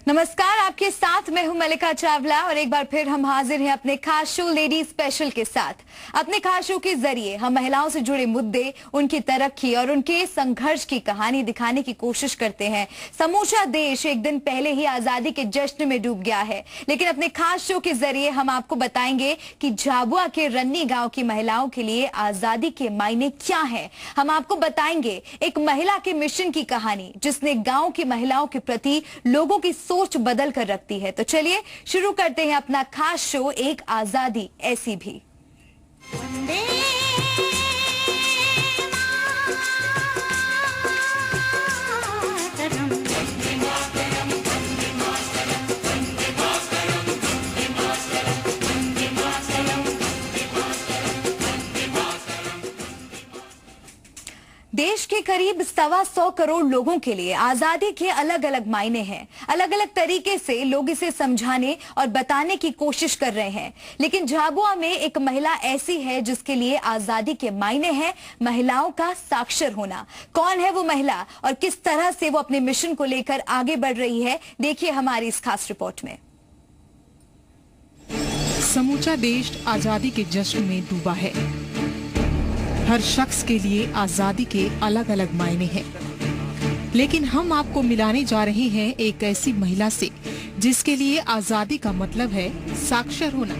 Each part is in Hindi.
नमस्कार, आपके साथ मैं हूं मल्लिका चावला और एक बार फिर हम हाजिर हैं अपने खास शो लेडी स्पेशल के साथ। अपने खास शो के जरिए हम महिलाओं से जुड़े मुद्दे, उनकी तरक्की और उनके संघर्ष की कहानी दिखाने की कोशिश करते हैं। समूचा देश एक दिन पहले ही आजादी के जश्न में डूब गया है, लेकिन अपने खास शो के जरिए हम आपको बताएंगे कि झाबुआ के रन्नी गांव की महिलाओं के लिए आजादी के मायने क्या है। हम आपको बताएंगे एक महिला के मिशन की कहानी जिसने गांव की महिलाओं के प्रति लोगों की सोच बदल कर रखती है। तो चलिए शुरू करते हैं अपना खास शो एक आजादी ऐसी भी। देश के करीब 125 करोड़ लोगों के लिए आजादी के अलग अलग मायने हैं। अलग अलग तरीके से लोग इसे समझाने और बताने की कोशिश कर रहे हैं, लेकिन झाबुआ में एक महिला ऐसी है जिसके लिए आजादी के मायने हैं महिलाओं का साक्षर होना। कौन है वो महिला और किस तरह से वो अपने मिशन को लेकर आगे बढ़ रही है, देखिए हमारी इस खास रिपोर्ट में। समूचा देश आजादी के जश्न में डूबा है। हर शख्स के लिए आजादी के अलग अलग मायने हैं, लेकिन हम आपको मिलाने जा रहे हैं एक ऐसी महिला से जिसके लिए आजादी का मतलब है साक्षर होना।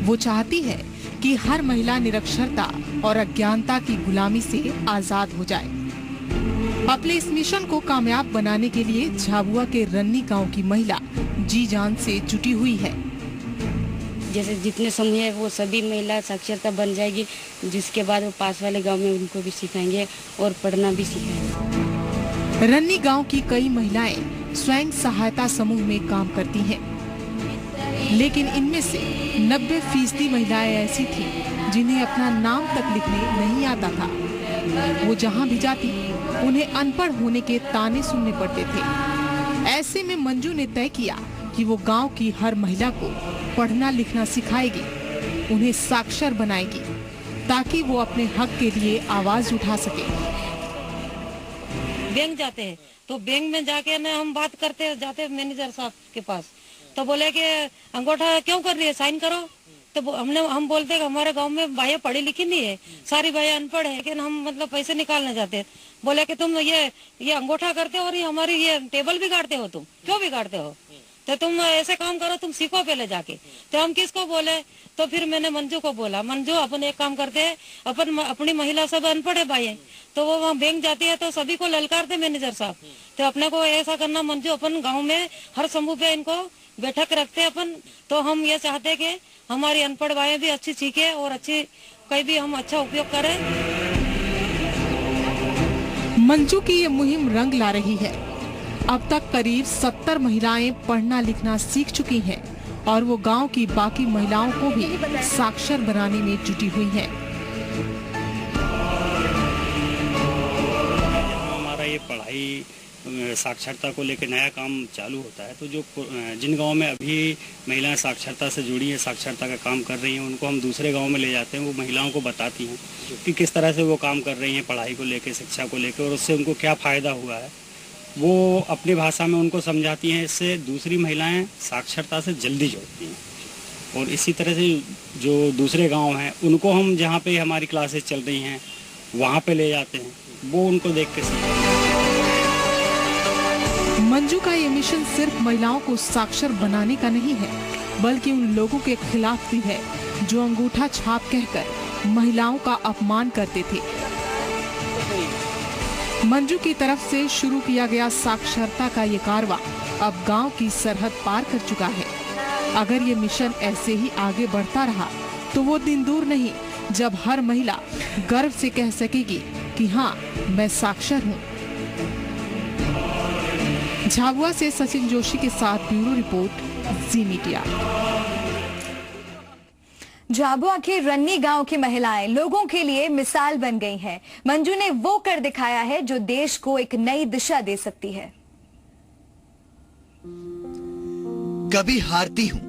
वो चाहती है कि हर महिला निरक्षरता और अज्ञानता की गुलामी से आजाद हो जाए। अपने इस मिशन को कामयाब बनाने के लिए झाबुआ के रन्नी गांव की महिला जी जान से जुटी हुई है। जैसे जितने समूह है वो सभी महिला साक्षरता बन जाएगी, जिसके बाद वो पास वाले गांव में उनको भी सिखाएंगे और पढ़ना भी सिखाएंगे। रन्नी गांव की कई महिलाएं स्वयं सहायता समूह में काम करती हैं, लेकिन इनमें से 90% महिलाएं ऐसी थीं जिन्हें अपना नाम तक लिखने नहीं आता था। वो जहां भी जाती उन्हें अनपढ़ होने के ताने सुनने पड़ते थे। ऐसे में मंजू ने तय किया कि वो गांव की हर महिला को पढ़ना लिखना सिखाएगी, उन्हें साक्षर बनाएगी, ताकि वो अपने हक के लिए आवाज उठा सके। बैंक जाते हैं तो बैंक में जाके ना हम बात करते जाते मैनेजर साहब के पास, तो बोले कि अंगूठा क्यों कर रही है, साइन करो। तो हम बोलते हैं कि हमारे गांव में भाइयाँ पढ़ी लिखी नहीं है, सारी भाइयाँ अनपढ़ है, लेकिन हम मतलब पैसे निकालने जाते हैं। बोले कि तुम ये अंगूठा करते हो और ये हमारी ये टेबल बिगाड़ते हो, तुम क्यों बिगाड़ते हो, तो तुम ऐसे काम करो, तुम सीखो पहले जाके। तो हम किसको बोले, तो फिर मैंने मंजू को बोला, मंजू अपन एक काम करते हैं, अपन अपनी महिला सब अनपढ़ है भाई, तो वो वहाँ बैंक जाती है तो सभी को ललकारते मैनेजर साहब। तो अपने को ऐसा करना मंजू, अपन गाँव में हर समूह पे इनको बैठक रखते अपन। तो हम ये चाहते हैं कि हमारी अनपढ़ भाइयाँ भी अच्छी सीखे और अच्छी कहीं भी हम अच्छा उपयोग करें। मंजू की ये मुहिम रंग ला रही है। अब तक करीब 70 महिलाएं पढ़ना लिखना सीख चुकी हैं और वो गांव की बाकी महिलाओं को भी साक्षर बनाने में जुटी हुई हैं। हमारा ये पढ़ाई साक्षरता को लेकर नया काम चालू होता है, तो जो जिन गांव में अभी महिलाएं साक्षरता से जुड़ी हैं, साक्षरता का काम कर रही हैं, उनको हम दूसरे गांव में ले जाते हैं। वो महिलाओं को बताती हैं कि किस तरह से वो काम कर रही हैं पढ़ाई को लेकर, शिक्षा को लेकर, और उससे उनको क्या फ़ायदा हुआ है। वो अपनी भाषा में उनको समझाती हैं। इससे दूसरी महिलाएं साक्षरता से जल्दी जुड़ती हैं। और इसी तरह से जो दूसरे गांव हैं उनको हम जहां पे हमारी क्लासेस चल रही हैं वहां पे ले जाते हैं, वो उनको देख के सीखते हैं। मंजू का ये मिशन सिर्फ महिलाओं को साक्षर बनाने का नहीं है, बल्कि उन लोगों के खिलाफ भी है जो अंगूठा छाप कहकर महिलाओं का अपमान करते थे। मंजू की तरफ से शुरू किया गया साक्षरता का ये कारवां अब गांव की सरहद पार कर चुका है। अगर ये मिशन ऐसे ही आगे बढ़ता रहा तो वो दिन दूर नहीं जब हर महिला गर्व से कह सकेगी कि हाँ, मैं साक्षर हूँ। झाबुआ से सचिन जोशी के साथ ब्यूरो रिपोर्ट, जी मीडिया। झाबुआ के रन्नी गांव की महिलाएं लोगों के लिए मिसाल बन गई हैं। मंजू ने वो कर दिखाया है जो देश को एक नई दिशा दे सकती है। कभी हारती हूँ,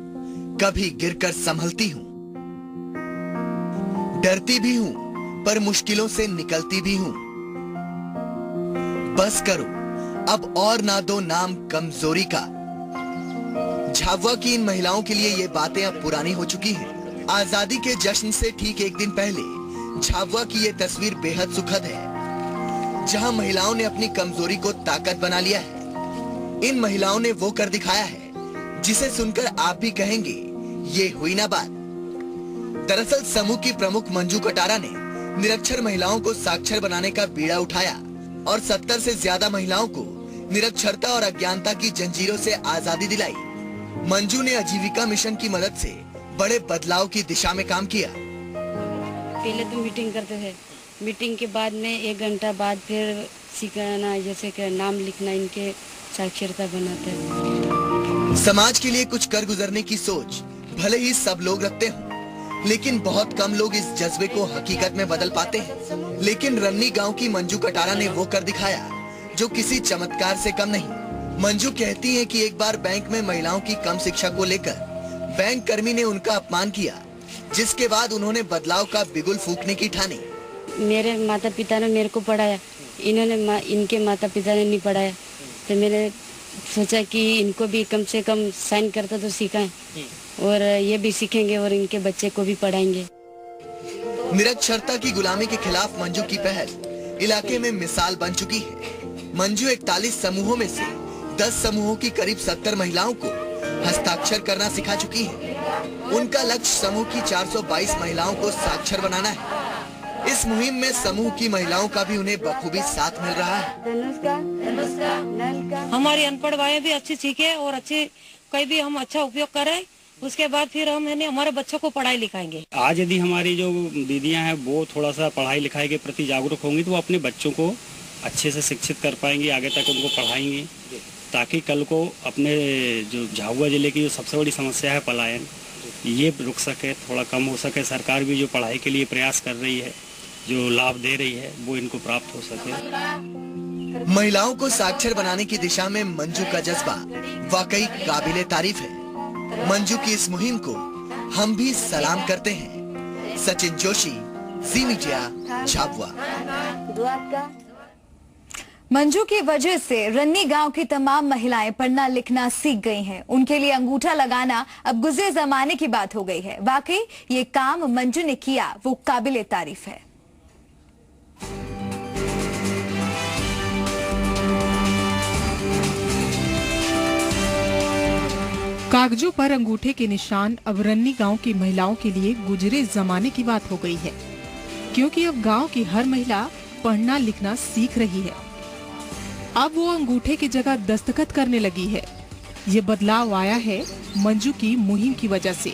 कभी गिरकर संभलती हूँ, डरती भी हूँ पर मुश्किलों से निकलती भी हूँ। बस करो, अब और ना दो नाम कमजोरी का। झाबुआ की इन महिलाओं के लिए ये बातें अब पुरानी हो चुकी हैं। आजादी के जश्न से ठीक एक दिन पहले झाबुआ की ये तस्वीर बेहद सुखद है, जहां महिलाओं ने अपनी कमजोरी को ताकत बना लिया है। इन महिलाओं ने वो कर दिखाया है जिसे सुनकर आप भी कहेंगे ये हुई ना बात। दरअसल समूह की प्रमुख मंजू कटारा ने निरक्षर महिलाओं को साक्षर बनाने का बीड़ा उठाया और 70 से ज्यादा महिलाओं को निरक्षरता और अज्ञानता की जंजीरों से आजादी दिलाई। मंजू ने आजीविका मिशन की मदद से बड़े बदलाव की दिशा में काम किया। पहले तो मीटिंग करते थे, मीटिंग के बाद में 1 घंटा बाद फिर सिखाना, जैसे कि नाम लिखना, इनके साक्षरता बनाते हैं। समाज के लिए कुछ कर गुजरने की सोच भले ही सब लोग रखते हों, लेकिन बहुत कम लोग इस जज्बे को हकीकत में बदल पाते हैं। लेकिन रन्नी गांव की मंजू कटारा ने वो कर दिखाया जो किसी चमत्कार से कम नहीं। मंजू कहती हैं कि एक बार बैंक में महिलाओं की कम शिक्षा को लेकर बैंक कर्मी ने उनका अपमान किया, जिसके बाद उन्होंने बदलाव का बिगुल फूंकने की ठानी। मेरे माता पिता ने मेरे को पढ़ाया, इनके माता पिता ने नहीं पढ़ाया, तो मैंने सोचा कि इनको भी कम से कम साइन करता तो सिखाएं और ये भी सीखेंगे और इनके बच्चे को भी पढ़ाएंगे। निरक्षरता की गुलामी के खिलाफ मंजू की पहल इलाके में मिसाल बन चुकी है। मंजू 41 समूहों में से 10 समूहों की करीब 70 महिलाओं को हस्ताक्षर करना सिखा चुकी है। उनका लक्ष्य समूह की 422 महिलाओं को साक्षर बनाना है। इस मुहिम में समूह की महिलाओं का भी उन्हें बखूबी साथ मिल रहा है। हमारी अनपढ़ भाइयां भी अच्छी सीखे और अच्छे कहीं भी हम अच्छा उपयोग करें, उसके बाद फिर हम हमारे बच्चों को पढ़ाई लिखाएंगे। आज यदि हमारी जो दीदियां हैं वो थोड़ा सा पढ़ाई लिखाई के प्रति जागरूक होंगी तो वो अपने बच्चों को अच्छे से शिक्षित कर पाएंगी, आगे तक उनको पढ़ाएंगी, ताकि कल को अपने जो झाबुआ जिले की जो सबसे बड़ी समस्या है पलायन, ये रुक सके, थोड़ा कम हो सके। सरकार भी जो पढ़ाई के लिए प्रयास कर रही है, जो लाभ दे रही है, वो इनको प्राप्त हो सके। महिलाओं को साक्षर बनाने की दिशा में मंजू का जज्बा वाकई काबिले तारीफ है। मंजू की इस मुहिम को हम भी सलाम करते हैं। सचिन जोशी, जी मीडिया, झाबुआ। मंजू की वजह से रन्नी गांव की तमाम महिलाएं पढ़ना लिखना सीख गई हैं। उनके लिए अंगूठा लगाना अब गुज़रे जमाने की बात हो गई है। वाकई ये काम मंजू ने किया वो काबिले तारीफ है। कागजों पर अंगूठे के निशान अब रन्नी गांव की महिलाओं के लिए गुजरे जमाने की बात हो गई है, क्योंकि अब गांव की हर महिला पढ़ना लिखना सीख रही है। अब वो अंगूठे की जगह दस्तखत करने लगी है। ये बदलाव आया है मंजू की मुहिम की वजह से,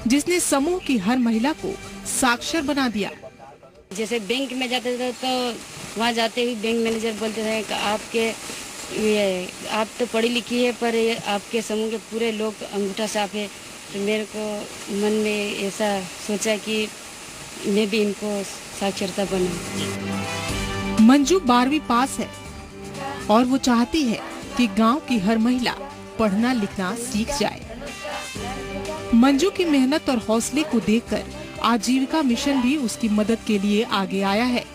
जिसने समूह की हर महिला को साक्षर बना दिया। जैसे बैंक में जाते थे तो वहाँ जाते हुए बैंक मैनेजर बोलते थे कि आप तो पढ़ी लिखी है पर आपके समूह के पूरे लोग अंगूठा साफ है। तो मेरे को मन में ऐसा सोचा कि मैं भी इनको साक्षरता बनाऊं। मंजू 12वीं पास है और वो चाहती है कि गांव की हर महिला पढ़ना लिखना सीख जाए। मंजू की मेहनत और हौसले को देखकर आजीविका मिशन भी उसकी मदद के लिए आगे आया है।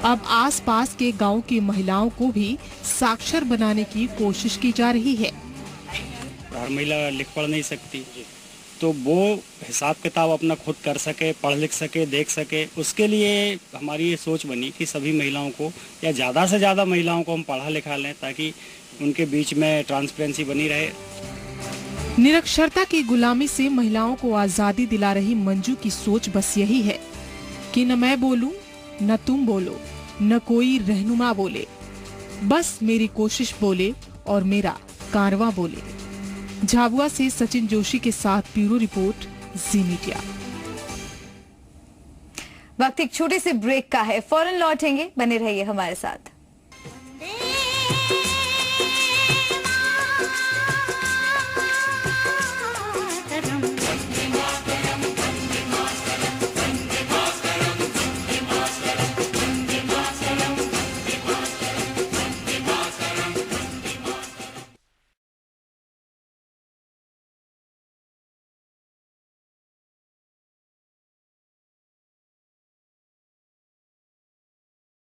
अब आसपास के गांव की महिलाओं को भी साक्षर बनाने की कोशिश की जा रही है। हर महिला लिख पढ़ नहीं सकती, तो वो हिसाब किताब अपना खुद कर सके, पढ़ लिख सके, देख सके, उसके लिए हमारी ये सोच बनी कि सभी महिलाओं को या ज़्यादा से ज़्यादा महिलाओं को हम पढ़ा लिखा लें, ताकि उनके बीच में ट्रांसपेरेंसी बनी रहे। निरक्षरता की गुलामी से महिलाओं को आजादी दिला रही मंजू की सोच बस यही है कि न मैं बोलूं, न तुम बोलो, न कोई रहनुमा बोले, बस मेरी कोशिश बोले और मेरा कारवां बोले। झाबुआ से सचिन जोशी के साथ ब्यूरो रिपोर्ट, जी मीडिया। वक्त एक छोटे से ब्रेक का है, फौरन लौटेंगे, बने रहिए हमारे साथ।